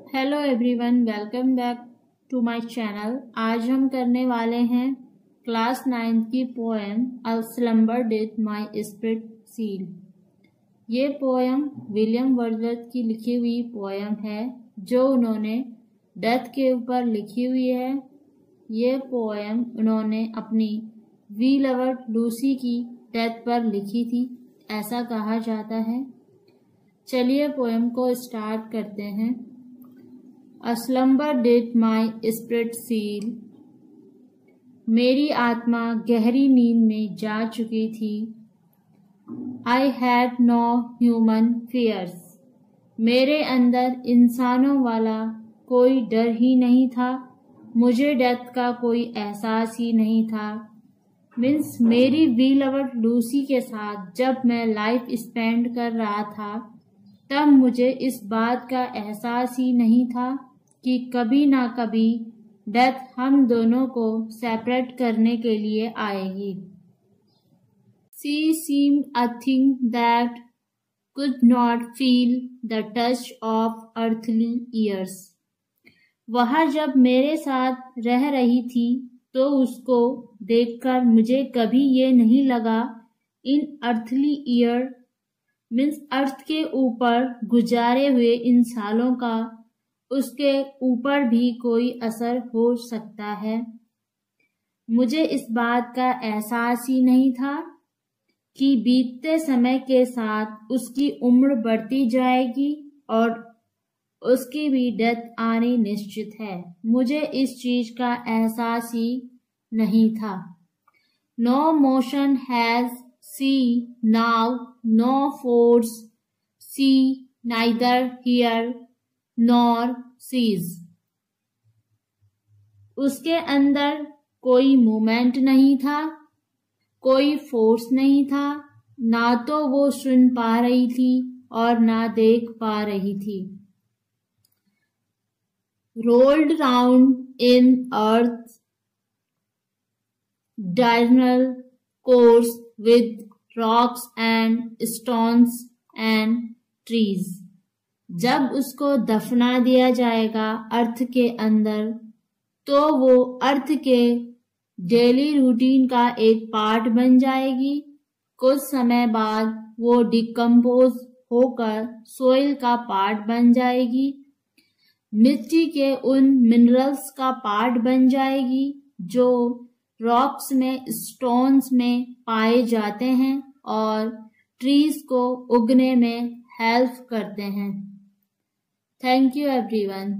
Hello everyone, welcome back to my channel. आज हम करने वाले हैं क्लास 9 की poem a slumber did my spirit seal. ये पोएम विलियम वर्ड्सवर्थ की लिखी हुई पोएम है जो उन्होंने डेथ के ऊपर लिखी हुई है। ये पोएम उन्होंने अपनी वी लवर लूसी की डेथ पर लिखी थी, ऐसा कहा जाता है। चलिए पोएम को स्टार्ट करते हैं। A slumber did my spirit seal। मेरी आत्मा गहरी नींद में जा चुकी थी। I had no human fears। मेरे अंदर इंसानों वाला कोई डर ही नहीं था। मुझे डेथ का कोई एहसास ही नहीं था। मीन्स मेरी वी लवर लूसी के साथ जब मैं लाइफ स्पेंड कर रहा था तब मुझे इस बात का एहसास ही नहीं था कि कभी ना कभी डेथ हम दोनों को सेपरेट करने के लिए आएगी। She seemed a thing that could not feel the touch of earthly years। वह जब मेरे साथ रह रही थी तो उसको देखकर मुझे कभी ये नहीं लगा इन अर्थली ईयर मीन्स अर्थ के ऊपर गुजारे हुए इन सालों का उसके ऊपर भी कोई असर हो सकता है। मुझे इस बात का एहसास ही नहीं था कि बीतते समय के साथ उसकी उम्र बढ़ती जाएगी और उसकी भी डेथ आनी निश्चित है। मुझे इस चीज का एहसास ही नहीं था। No motion has she now, no force she neither hears nor sees. उसके अंदर कोई मूवमेंट नहीं था, कोई फोर्स नहीं था, ना तो वो सुन पा रही थी और ना देख पा रही थी। Rolled round in earth diurnal course with rocks and stones and trees। जब उसको दफना दिया जाएगा अर्थ के अंदर तो वो अर्थ के डेली रूटीन का एक पार्ट बन जाएगी। कुछ समय बाद वो डिकम्पोज होकर सोइल का पार्ट बन जाएगी, मिट्टी के उन मिनरल्स का पार्ट बन जाएगी जो रॉक्स में, स्टोन्स में पाए जाते हैं और ट्रीज को उगने में हेल्प करते हैं। Thank you everyone.